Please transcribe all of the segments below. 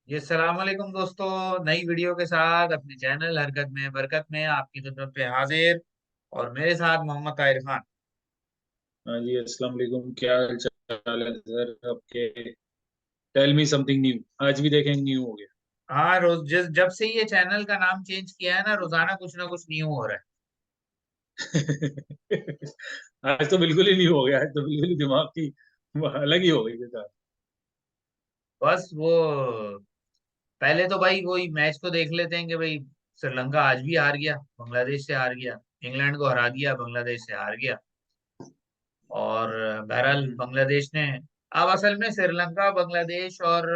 ये सलाम अलैकुम दोस्तों। नई वीडियो के साथ अपने चैनल हरकत में बरकत में आपकी खिदमत पे हाजिर। और मेरे साथ मोहम्मद ताहिर खान। हाँ जी, अस्सलाम वालेकुम। क्या हाल चाल है सर आपके? Tell me something new. आज भी देखें न्यू हो गया। हाँ, रोज जब से ये चैनल का नाम चेंज किया है ना, रोजाना कुछ ना कुछ न्यू हो रहा है। आज तो बिल्कुल ही न्यू हो गया। आज तो बिल्कुल ही दिमाग की वो अलग ही हो गई बेकार। बस वो पहले तो भाई वही मैच को देख लेते हैं कि भाई श्रीलंका आज भी हार गया, बांग्लादेश से हार गया। इंग्लैंड को हरा दिया, बांग्लादेश से हार गया। और बहरहाल बांग्लादेश ने, अब असल में श्रीलंका बांग्लादेश और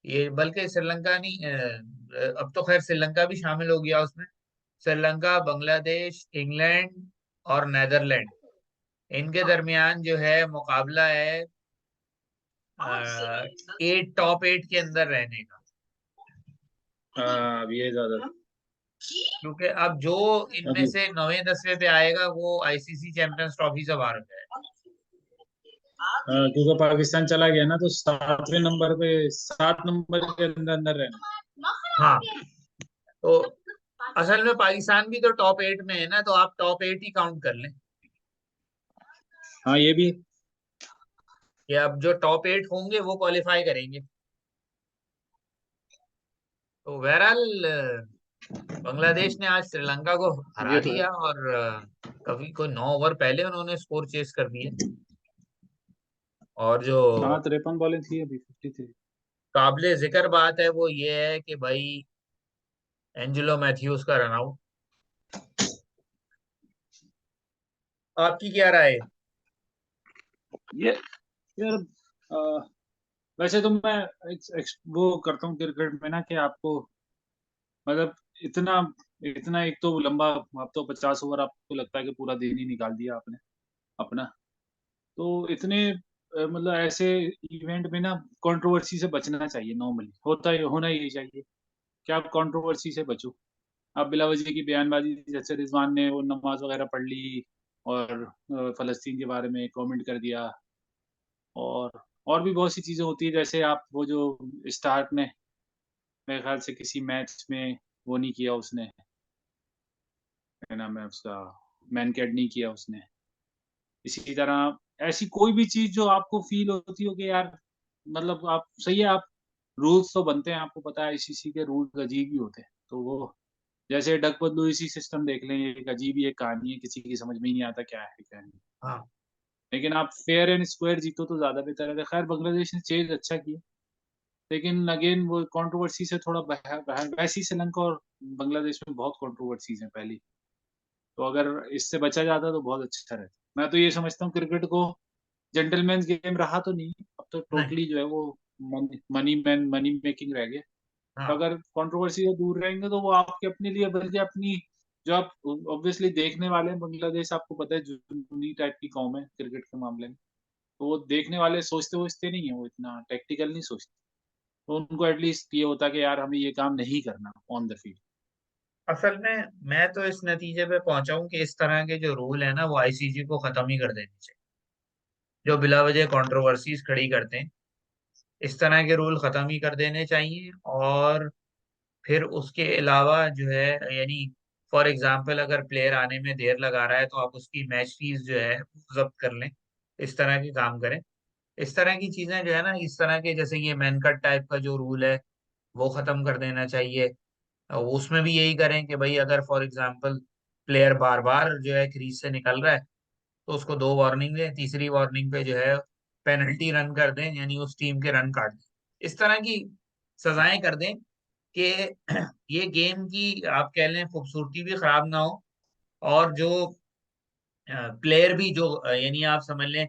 ये बल्कि श्रीलंका नहीं, अब तो खैर श्रीलंका भी शामिल हो गया उसमें। श्रीलंका, बांग्लादेश, इंग्लैंड और नेदरलैंड, इनके दरमियान जो है मुकाबला है एट टॉप एट के अंदर रहने का। हाँ, अब ये ज्यादा। क्योंकि अब जो इनमें अभी से 9वें 10वें पे आएगा वो आईसीसी चैंपियंस ट्रॉफी से बाहर हो जाएगा। हाँ, क्योंकि पाकिस्तान चला गया ना, तो 7वें नंबर पे, 7 नंबर के अंदर अंदर रहना। हाँ, तो असल में पाकिस्तान भी तो टॉप एट में है ना, तो आप टॉप एट ही काउंट कर लें हाँ, ये भी। कि अब जो टॉप एट होंगे वो क्वालिफाई करेंगे। तो बहरहाल बांग्लादेश ने आज श्रीलंका को हरा ये तो है। दिया और कभी कोई 9 ओवर पहले उन्होंने स्कोर चेस कर दिए। और जो हाँ, 53 बॉलें थी, अभी 53। काबिले जिक्र बात है वो ये है कि भाई एंजेलो मैथ्यूज का रनआउट। आपकी क्या राय है? ये यार, वैसे तो मैं वो करता हूँ क्रिकेट में ना, कि आपको मतलब इतना इतना एक तो लंबा, आप तो 50 ओवर, आपको लगता है कि पूरा दिन ही निकाल दिया आपने अपना। तो इतने मतलब ऐसे इवेंट में ना कंट्रोवर्सी से बचना चाहिए। नॉर्मली होता है, होना ही चाहिए कि आप कंट्रोवर्सी से बचो। आप बिला वजह की बयानबाजी, जैसे रिजवान ने वो नमाज वगैरह पढ़ ली और फलस्तीन के बारे में कमेंट कर दिया। और भी बहुत सी चीजें होती है, जैसे आप वो जो स्टार्क ने, मेरे ख्याल से किसी मैच में वो नहीं किया उसने, क्या नाम है उसका, मैन कैड नहीं किया उसने। इसी तरह ऐसी कोई भी चीज जो आपको फील होती हो कि यार, मतलब आप सही है, आप रूल्स तो बनते हैं, आपको पता है आईसीसी के रूल्स अजीब ही होते हैं, तो वो जैसे डक बदलू इसी सिस्टम देख लें, ये एक अजीब ही एक कहानी है, किसी की समझ में ही नहीं आता क्या है क्या नहीं। हाँ, लेकिन आप फेयर एंड स्क्वायर जीतो तो ज्यादा बेहतर है। खैर, बांग्लादेश ने चेज अच्छा किया, लेकिन अगेन वो कंट्रोवर्सी से थोड़ा वैसी श्रीलंका और बांग्लादेश में बहुत कंट्रोवर्सीज हैं पहली। तो अगर इससे बचा जाता तो बहुत अच्छा रहता। मैं तो ये समझता हूँ क्रिकेट को जेंटलमैन गेम रहा तो नहीं, अब तो नहीं, टोटली जो है वो मनी मैन मनी मेकिंग रह गया। तो हाँ, अगर कंट्रोवर्सी से दूर रहेंगे तो वो आपके अपने लिए, बल्कि अपनी, जो आप ऑब्वियसली देखने वाले हैं, बांग्लादेश आपको पता है जुनूनी टाइप की कौम है क्रिकेट के मामले में। तो वो देखने वाले सोचते सोचते नहीं है, वो इतना टेक्टिकल नहीं सोचते। तो उनको एटलीस्ट ये होता कि यार हमें ये काम नहीं करना ऑन द फील्ड। असल में मैं तो इस नतीजे पे पहुंचा हूं कि इस तरह के जो रूल है ना वो आईसीसी को खत्म ही कर देने चाहिए, जो बिला वजह कंट्रोवर्सीज खड़ी करते हैं। इस तरह के रूल खत्म ही कर देने चाहिए। और फिर उसके अलावा जो है, यानी फॉर एग्जाम्पल अगर प्लेयर आने में देर लगा रहा है तो आप उसकी मैच फीस जो है वो जब्त कर लें। इस तरह के काम करें। इस तरह की चीजें जो है ना, इस तरह के जैसे ये मैन कट टाइप का जो रूल है वो खत्म कर देना चाहिए। उसमें भी यही करें कि भाई अगर फॉर एग्जाम्पल प्लेयर बार बार जो है क्रीज से निकल रहा है तो उसको 2 वार्निंग दें, तीसरी वार्निंग पे जो है पेनल्टी रन कर दें, यानी उस टीम के रन काट दें। इस तरह की सजाएं कर दें कि ये गेम की आप कह लें खूबसूरती भी खराब ना हो। और जो प्लेयर भी जो यानी आप समझ लें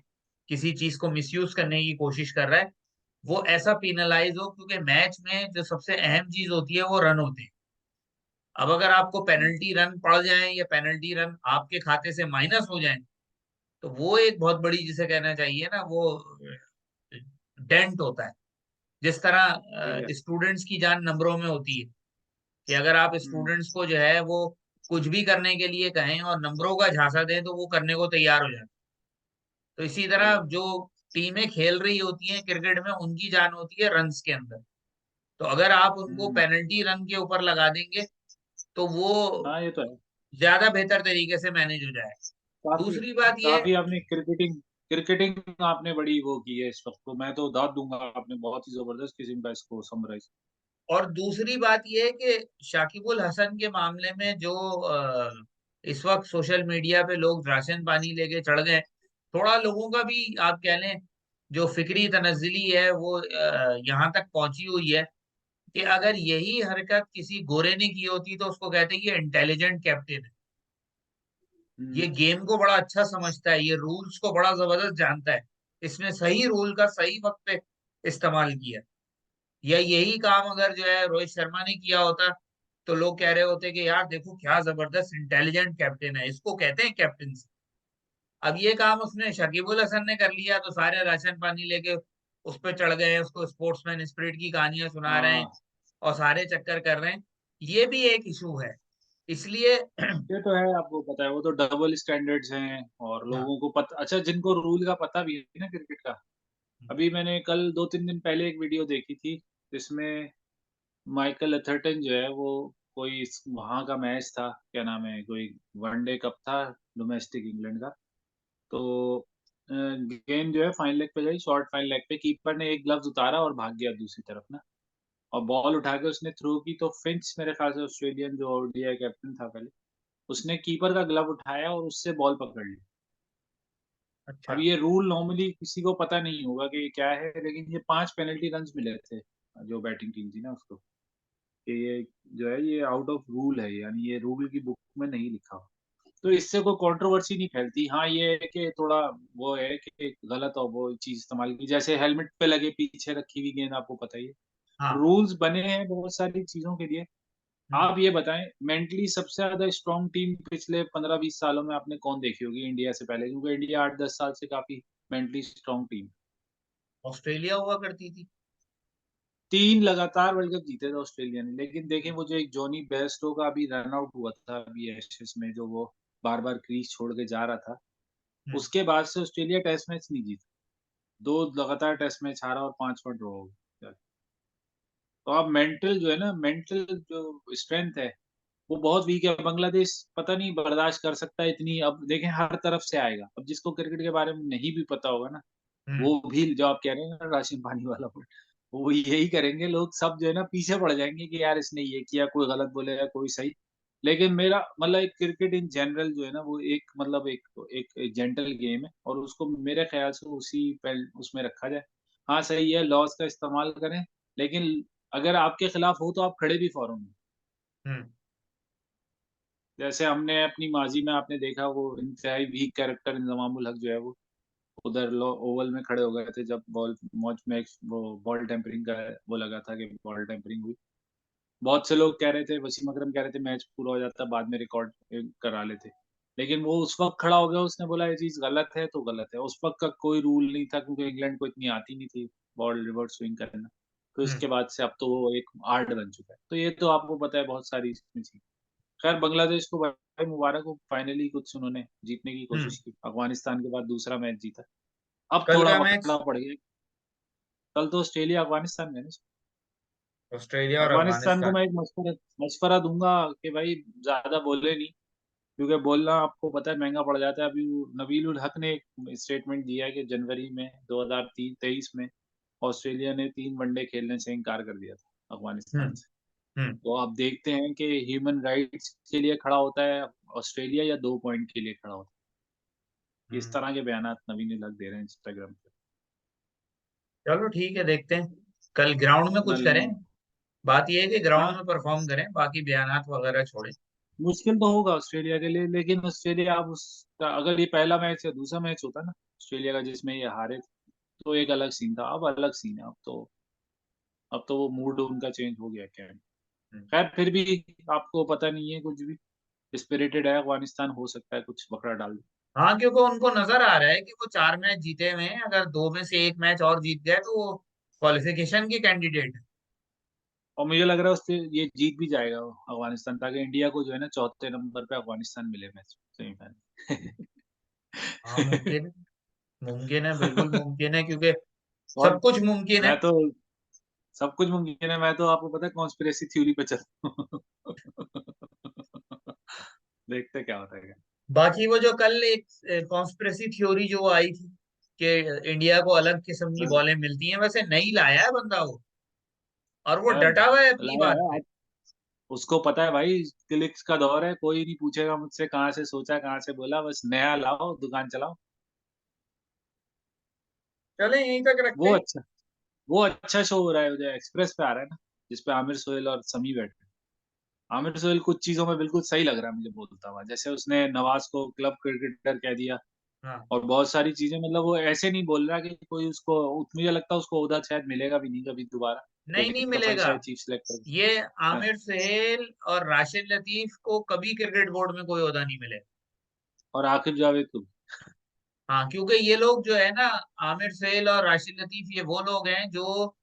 किसी चीज को मिसयूज करने की कोशिश कर रहा है, वो ऐसा पिनलाइज हो, क्योंकि मैच में जो सबसे अहम चीज होती है वो रन होते हैं। अब अगर आपको पेनल्टी रन पड़ जाए या पेनल्टी रन आपके खाते से माइनस हो जाए तो वो एक बहुत बड़ी, जिसे कहना चाहिए ना, वो डेंट होता है। जिस ठीक है। तरह स्टूडेंट्स की जान नंबरों में होती है कि अगर आप हम्म, स्टूडेंट्स को जो है वो कुछ भी करने के लिए कहें और नंबरों का झांसा दें तो वो करने को तैयार हो जाए। तो इसी सही तरह बात। जो टीमें खेल रही होती हैं क्रिकेट में, उनकी जान होती है रन्स के अंदर। तो अगर आप उनको हम्म। पेनल्टी रन के ऊपर लगा देंगे तो वो हाँ ये तो है। ज्यादा बेहतर तरीके से मैनेज हो जाए। काफी दूसरी बात ये, काफी आपने क्रिकेटिंग क्रिकेटिंग आपने बड़ी वो की है इस वक्त, तो मैं तो दाद दूंगा, आपने बहुत ही जबरदस्त किस्म का इसको समराइज। और दूसरी बात ये है कि शाकिबुल हसन के मामले में जो इस वक्त सोशल मीडिया पे लोग राशन पानी लेके चढ़ गए, थोड़ा लोगों का भी आप कह लें जो फिक्री तनज्जुली है वो यहाँ तक पहुंची हुई है कि अगर यही हरकत किसी गोरे ने की होती तो उसको कहते हैं ये इंटेलिजेंट कैप्टन है, ये हम्म। गेम को बड़ा अच्छा समझता है, ये रूल्स को बड़ा जबरदस्त जानता है, इसने सही रूल का सही वक्त पे इस्तेमाल किया। या यही काम अगर जो है रोहित शर्मा ने किया होता तो लोग कह रहे होते कि यार देखो क्या जबरदस्त इंटेलिजेंट कैप्टन है, इसको कहते हैं कैप्टन। अब ये काम उसने शकीबुल हसन ने कर लिया तो सारे राशन पानी लेके उस पर चढ़ गए हैं, उसको स्पोर्ट्समैन स्पिरिट की कहानियां सुना रहे हैं हाँ और सारे चक्कर कर रहे हैं। ये भी एक इशू है, इसलिए ये तो है, आपको पता है वो तो डबल स्टैंडर्ड्स हैं, और हाँ। लोगों को पता, अच्छा जिनको रूल का पता भी है ना क्रिकेट का। अभी मैंने कल 2-3 दिन पहले एक वीडियो देखी थी, जिसमें माइकल एथरटन जो है वो कोई वहां का मैच था, क्या नाम है, कोई वनडे कप था, डोमेस्टिक इंग्लैंड का। तो गेंद जो है फाइन लेग पे गई, शॉर्ट फाइन लेग पे, कीपर ने एक ग्लव्स उतारा और भाग गया दूसरी तरफ ना, और बॉल उठा के उसने थ्रो की, तो फिंच मेरे ख्याल से ऑस्ट्रेलियन जो ओडीआई कैप्टन था पहले, उसने कीपर का ग्लव उठाया और उससे बॉल पकड़ ली। अब अच्छा। ये रूल नॉर्मली किसी को पता नहीं होगा कि ये क्या है, लेकिन ये 5 पेनल्टी रन मिले थे जो बैटिंग टीम थी ना उसको, कि ये जो है ये आउट ऑफ रूल है, यानी ये रूल की बुक में नहीं लिखा हुआ। तो इससे कोई कंट्रोवर्सी नहीं फैलती। हाँ ये है कि थोड़ा वो है कि गलत और वो चीज इस्तेमाल की, जैसे हेलमेट पे लगे पीछे रखी हुई गेंद, आपको पता ही है। हाँ। रूल्स बने हैं बहुत सारी चीजों के लिए। हम्म। आप ये बताएं, मेंटली सबसे ज्यादा स्ट्रांग टीम पिछले 15-20 सालों में आपने कौन देखी होगी इंडिया से पहले, क्योंकि इंडिया 8-10 साल से काफी मेंटली स्ट्रांग टीम। ऑस्ट्रेलिया हुआ करती थी। 3 लगातार वर्ल्ड कप जीते थे ऑस्ट्रेलिया ने, लेकिन देखें वो जो एक जॉनी बेयरस्टो का अभी रन आउट हुआ था अभी एशेज में, जो वो बार बार क्रीज छोड़ के जा रहा था, हम्म। उसके बाद से ऑस्ट्रेलिया टेस्ट मैच नहीं जीता। 2 लगातार टेस्ट मैच हारा और 5 ड्रॉ हो गया। तो अब मेंटल जो है ना, मेंटल जो स्ट्रेंथ है वो बहुत वीक है। बांग्लादेश पता नहीं बर्दाश्त कर सकता है इतनी, अब देखें हर तरफ से आएगा। अब जिसको क्रिकेट के बारे में नहीं भी पता होगा ना, हम्म। वो भी जो आप कह रहे हैं ना राशन पानी वाला point, वो यही करेंगे लोग, सब जो है ना पीछे पड़ जाएंगे कि यार इसने ये किया, कोई गलत बोलेगा कोई सही। लेकिन मेरा मतलब एक क्रिकेट इन जनरल जो है ना वो एक मतलब एक जेंटल गेम है, और उसको मेरे ख्याल से उसी उसमें रखा जाए। हाँ सही है, लॉस का इस्तेमाल करें, लेकिन अगर आपके खिलाफ हो तो आप खड़े भी फौरन हो। हम्म। जैसे हमने अपनी माजी में आपने देखा वो इंतहाई वीक कैरेक्टर इंजमामुल हक जो है वो उधर ओवल में खड़े हो गए थे जब बॉल मौज में वो बॉल टेम्परिंग का वो लगा था कि बॉल टेम्परिंग हुई। बहुत से लोग कह रहे थे, वसीम अकरम कह रहे थे मैच पूरा हो जाता बाद में रिकॉर्ड करा लेते, लेकिन वो उस वक्त खड़ा हो गया, उसने बोला ये चीज गलत है तो गलत है। उस वक्त का कोई रूल नहीं था क्योंकि इंग्लैंड को इतनी आती नहीं थी बॉल रिवर्स स्विंग करना। तो हम्म। इसके बाद से अब तो वो एक आर्ट बन चुका है, तो ये तो आपको पता है बहुत सारी इसमें चीज। खैर बांग्लादेश को भाई मुबारक हो, फाइनली कुछ उन्होंने जीतने की हम्म। कोशिश की, अफगानिस्तान के बाद दूसरा मैच जीता। अब कल थोड़ा का मैच पकड़ा पड़ गया। कल तो ऑस्ट्रेलिया अफगानिस्तान में है ना। ऑस्ट्रेलिया और अफगानिस्तान को अफगानिस्तान। मैं एक मशवरा मशवरा दूंगा कि भाई ज्यादा बोले नहीं, क्योंकि बोलना आपको पता है महंगा पड़ जाता है। अभी नबील उल हक ने एक स्टेटमेंट दिया है कि जनवरी में 2023 में ऑस्ट्रेलिया ने 3 वनडे खेलने से इनकार कर दिया था अफगानिस्तान हम्म। से। हम्म। तो आप देखते हैं कि ह्यूमन राइट्स के लिए खड़ा होता है ऑस्ट्रेलिया या 2 पॉइंट के लिए खड़ा होता है। इस हम्म। तरह के बयान नवीन उल हक दे रहे हैं इंस्टाग्राम पे। चलो ठीक है, देखते हैं कल ग्राउंड में कुछ कल करें। बात यह है कि ग्राउंड हाँ में परफॉर्म करें, बाकी बयानात वगैरह छोड़ें। मुश्किल तो होगा ऑस्ट्रेलिया के लिए, लेकिन ऑस्ट्रेलिया आप उस अगर ये पहला मैच या दूसरा मैच होता ना ऑस्ट्रेलिया का जिसमें ये हारे, तो एक अलग सीन था। अब अलग सीन है, अब तो वो मूड उनका चेंज हो गया क्या। हम्म। खैर फिर भी आपको पता नहीं है कुछ भी, स्पिरिटेड है अफगानिस्तान, हो सकता है कुछ बकरा डाल दे। हाँ, क्योंकि उनको नजर आ रहा है कि वो 4 मैच जीते हुए हैं, अगर दो में से एक मैच और जीत गए तो वो क्वालिफिकेशन के कैंडिडेट है। और मुझे लग रहा है उससे ये जीत भी जाएगा वो, अफगानिस्तान, ताकि इंडिया को जो है ना चौथे नंबर पे अफगानिस्तान मिले मैच सेमीफाइनल। हाँ मुमकिन है, मुमकिन है, बिल्कुल मुमकिन है, क्योंकि और सब कुछ मुमकिन है। मैं तो सब कुछ मुमकिन है। मैं तो आपको पता है कॉन्स्पिरेसी थ्योरी पे चलता हूँ। देखते क्या होता है। बाकी वो जो कल एक कॉन्स्पिरेसी थ्योरी जो आई थी कि इंडिया को अलग किस्म की क्या बॉलें मिलती हैं, वैसे नहीं लाया है बंदा वो, और वो क्या डटा हुआ है अपनी लाया बात है पे। आज? उसको पता है भाई, क्लिक्स का दौर है, कोई नहीं पूछेगा मुझसे कहाँ से सोचा, कहाँ से बोला, बस नया लाओ, दुकान चलाओ। चले यहीं तक रखते वो हैं। अच्छा वो अच्छा शो हो रहा है, जो एक्सप्रेस पे आ रहा है ना, जिसपे आमिर सोहेल और समी बैठे हैं। आमिर सोहेल कुछ चीजों में बिल्कुल सही लग रहा है मुझे बोलता हुआ, जैसे उसने नवाज को क्लब क्रिकेटर कह दिया, हाँ, और बहुत सारी चीजें, मतलब वो ऐसे नहीं बोल रहा कि कोई उसको, मुझे लगता है उसको ओहदा शायद मिलेगा भी नहीं कभी दोबारा, नहीं एक नहीं दफा ही मिलेगा। शायद चीफ सिलेक्टर। ये हाँ आमिर सुहेल और राशिद लतीफ को कभी क्रिकेट बोर्ड में कोई ओहदा नहीं मिलेगा। और आकिब जावेद को भी। हाँ, क्योंकि ये लोग जो है ना, आमिर सुहेल और राशिद लतीफ, ये वो लोग हैं जो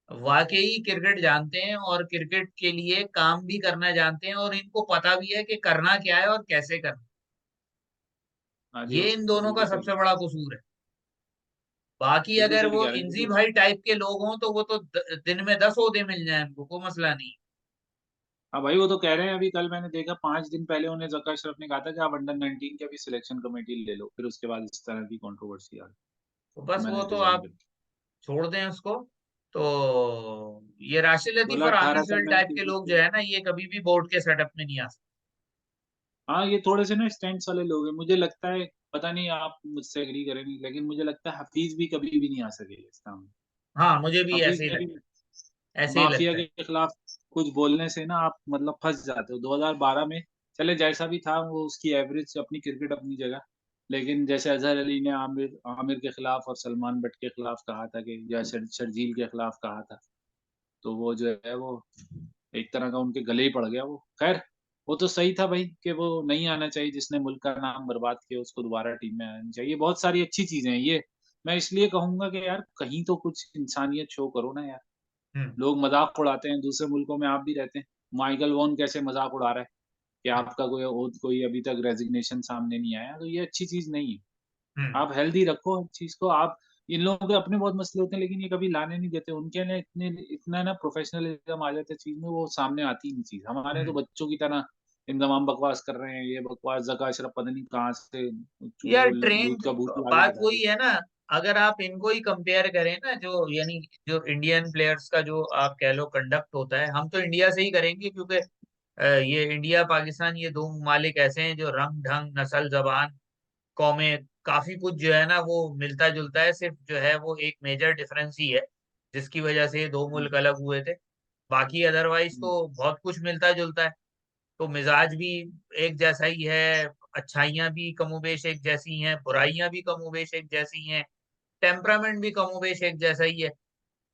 वाकई क्रिकेट जानते हैं और क्रिकेट के लिए काम भी करना जानते हैं, और इनको पता भी है कि करना क्या है और कैसे करना। हाँ जी, ये वो इन दोनों का बिल्कुल सही सबसे है। बड़ा कसूर है। बाकी बिल्कुल अगर सही वो कह रहे हैं इंजी क्योंकि भाई टाइप के लोग हों तो वो तो दिन में 10 ओहदे मिल जाए उनको, कोई मसला नहीं। हाँ भाई, वो तो कह रहे हैं, अभी कल मैंने देखा 5 दिन पहले उन्हें जक्का अशरफ ने कहा था कि आप अंडर 19 के भी सिलेक्शन कमेटी ले लो, फिर उसके बाद इस तरह की कंट्रोवर्सी आ गई, तो तो बस वो मैंने तो रिजाइन आप कर दिया। छोड़ दें उसको। तो ये राशिद लतीफ बोला और आमिर 18 साल सुहेल मैंने टाइप के क्रिकेट लोग जो खेली। है ना, ये कभी भी बोर्ड के सेटअप में नहीं आ सकते। हाँ, ये थोड़े से ना स्टैंड्स वाले लोग हैं, मुझे लगता है, पता नहीं आप मुझसे एग्री करेंगे, लेकिन मुझे लगता है हफीज भी कभी भी नहीं आ सकेगा इस काम में। हाँ, मुझे भी हफीज ऐसे ही ने भी लगता है, ऐसे ही माफिया लगता है। के खिलाफ कुछ बोलने से ना आप मतलब फंस जाते हो 2012 में। चले जैसा भी था वो, उसकी एवरेज अपनी क्रिकेट अपनी जगह, लेकिन जैसे अजहर अली ने आमिर आमिर के खिलाफ और सलमान बट के खिलाफ कहा था, कि या शर्जील के खिलाफ कहा था, तो वो जो है वो एक तरह का उनके गले ही पड़ गया वो। खैर, वो तो सही था भाई कि वो नहीं आना चाहिए, जिसने मुल्क का नाम बर्बाद किया उसको दोबारा टीम में आना चाहिए। बहुत सारी अच्छी चीजें हैं ये। मैं इसलिए कहूंगा कि यार कहीं तो कुछ इंसानियत शो करो ना यार। हम्म। लोग मजाक उड़ाते हैं, दूसरे मुल्कों में आप भी रहते हैं, माइकल वॉन कैसे मजाक उड़ा रहा है कि आपका कोई अभी तक रेजिग्नेशन सामने नहीं आया, तो ये अच्छी चीज नहीं है। हम्म। आप हेल्दी रखो हर चीज को। आप, इन लोगों के अपने बहुत मसले होते हैं, लेकिन ये कभी लाने नहीं देते, उनके लिए इतने इतना ना प्रोफेशनलिज्म आ जाता है चीज में, वो सामने आती ही नहीं चीज। हमारे तो हम्म। बच्चों की तरह इंतजाम बकवास कर रहे हैं, ये बकवास जका अशरफ पता नहीं कहाँ से यार ट्रेन, दूध का भूत ला के बात बता वही दी। है ना। अगर आप इनको ही कंपेयर करें ना, जो यानी जो इंडियन प्लेयर्स का जो आप कह लो कंडक्ट होता है, हम तो इंडिया से ही करेंगे, क्योंकि ये इंडिया पाकिस्तान, ये दो ममालिक ऐसे हैं जो रंग ढंग नस्ल जबान कौमें काफी कुछ जो है ना वो मिलता जुलता है। सिर्फ जो है वो एक मेजर डिफरेंस ही है जिसकी वजह से ये दो हम्म, मुल्क अलग हुए थे। बाकी अदरवाइज हम्म, तो बहुत कुछ मिलता जुलता है। तो मिजाज भी एक जैसा ही है, अच्छाइयां भी कमोबेश एक जैसी हैं, बुराइयां भी कमोबेश एक जैसी हैं, टेम्परामेंट भी कमोबेश एक जैसा ही है।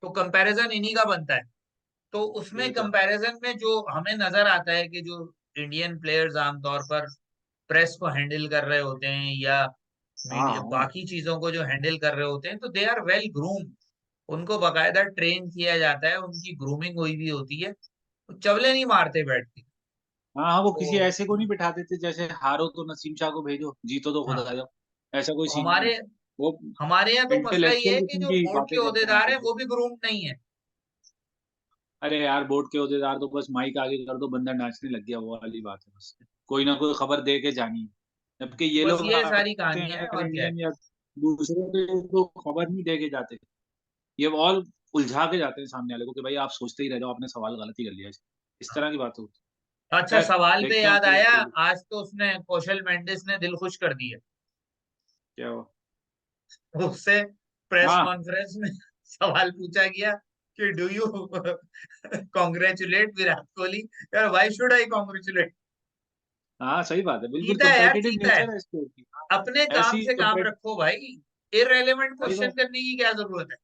तो कंपैरिजन इन्हीं का बनता है। तो उसमें वही तो। कंपैरिजन में जो हमें नजर आता है कि जो इंडियन प्लेयर्स आमतौर पर प्रेस को हैंडल कर रहे होते हैं, या हाँ मीडिया हाँ। बाकी चीजों को जो हैंडल कर रहे होते हैं, तो दे आर वेल ग्रूम। उनको बकायदा ट्रेन किया जाता है, उनकी ग्रूमिंग हुई भी होती है, वो चवले नहीं मारते बैठ के। हाँ हाँ, वो तो किसी ऐसे को नहीं बिठा देते, जैसे हारो तो नसीम शाह को भेजो, जीतो तो खुद हाँ, आ जाओ, ऐसा कोई सीन नहीं है। हमारे वो हमारे यहाँ तो मसला ये इंटेलेक्चुअल है कि किस्म जो की बोर्ड के बातें करते हैं ओहदेदार आके हैं फिर। वो भी ग्रूम नहीं है। अरे यार, बोर्ड के ओहदेदार तो बस माइक आगे कर दो, बंदा नाचने लग गया, वो वाली बात है बस। कोई ना कोई खबर दे के जानी है। जबकि ये बस लोग ये सारी आते कहानियां हैं है, यार, और क्या है। इंडियन या दूसरों के, तो खबर नहीं दे के जाते। ये और उलझा के जाते हैं सामने वाले को कि भाई आप सोचते ही रह जाओ, आपने सवाल गलत ही कर लिया, इस तरह की बात होती अच्छा, है। खैर, सवाल पे देखते हैं याद आपको आया, क्या आज तो उसने कौशल मेंडिस ने दिल खुश कर दिया। क्या हुआ। उससे प्रेस हाँ कॉन्फ्रेंस में सवाल पूछा गया कि do you congratulate Virat Kohli. यार, व्हाई शुड आई कॉन्ग्रेचुलेट? हाँ, सही बात है, बिल्कुल जीता है यार, कंपेटिटिव जीता है। नेचर है स्पोर्ट की। हाँ, अपने काम ऐसी से काम कंपेट रखो भाई। इररेलेवेंट भाई क्वेश्चन करने की क्या जरूरत है?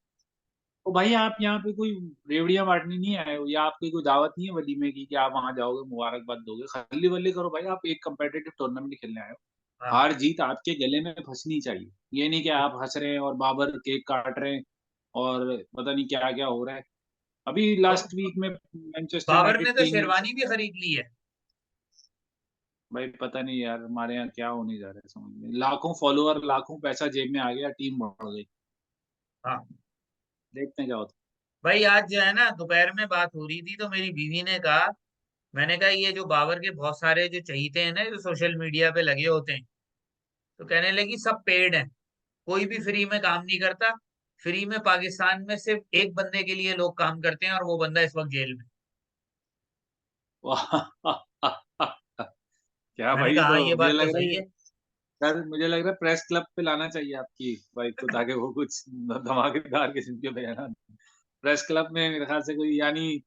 तो भाई, आप यहाँ पे कोई रेवड़ियां बांटने नहीं आए हो, या आपकी कोई दावत नहीं है वलीमे की कि आप वहां जाओगे मुबारकबाद दोगे, खल्ली वल्ली करो भाई, आप एक कंपेटिटिव टूर्नामेंट खेलने आए हो। हाँ, हार जीत आपके गले में फंसनी चाहिए, ये नहीं कि आप हंस रहे हैं और बाबर केक काट रहे हैं और पता नहीं क्या क्या हो रहा है। अभी ब- लास्ट वीक में मैनचेस्टर बाबर ने यूनाइटेड तो 3-0 से। शेरवानी भी खरीद ली है। भाई पता नहीं यार, हमारे यहाँ क्या होने जा रहा है समझ में, लाखों फॉलोअर, लाखों पैसा जेब में आ गया, टीम बढ़ गई। हाँ, देखते हैं क्या होता है। भाई आज जो है ना दोपहर में बात हो रही थी तो मेरी बीवी ने कहा, मैंने कहा ये जो बाबर के बहुत सारे जो चहीते हैं ना जो सोशल मीडिया पे लगे होते हैं, तो कहने लगी सब पेड हैं, कोई भी फ्री में काम नहीं करता। फ्री में पाकिस्तान में सिर्फ एक बंदे के लिए लोग काम करते हैं और वो बंदा इस वक्त जेल में। क्या मैंने भाई, कहा तो हाँ ये मुझे बात तो लग रहा है सही है। यार, मुझे लग रहा है प्रेस क्लब पे लाना चाहिए आपकी वाइफ को, ताकि वो कुछ धमाकेदार किस्म के बयान। प्रेस क्लब में मेरे ख्याल से कोई, यानी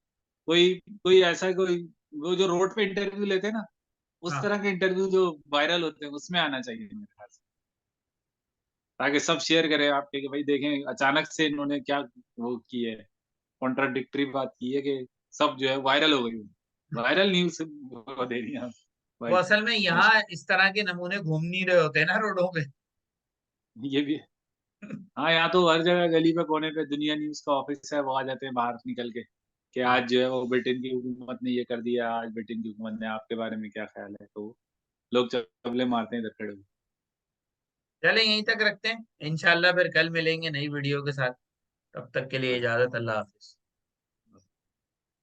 कोई कोई ऐसा कोई, वो जो रोड पे इंटरव्यू लेते हैं ना, उस हाँ तरह के इंटरव्यू जो वायरल होते हैं उसमें आना चाहिए मेरे ख्याल से, ताकि सब शेयर करें आपके कि भाई देखें अचानक से इन्होंने क्या वो की है, कॉन्ट्राडिक्टरी बात की है कि सब जो है वायरल हो गई। वायरल न्यूज दे रही हैं आप वो भाई। असल में यहाँ इस तरह के नमूने घूम नहीं रहे होते ना रोडों पे। ये भी, हाँ, यहाँ तो हर जगह गली पे कोने पे दुनिया न्यूज का ऑफिस है, वो आ जाते हैं बाहर निकल के कि हाँ आज जो है वो ब्रिटेन की हुकूमत ने ये कर दिया, आज ब्रिटेन की हुकूमत ने आपके बारे में क्या ख्याल है, तो लोग चपले मारते हैं इधर खड़े होके। चले यहीं तक रखते हैं, इंशाल्लाह फिर कल मिलेंगे नई वीडियो के साथ। तब तक के लिए इजाजत, अल्लाह हाफिज।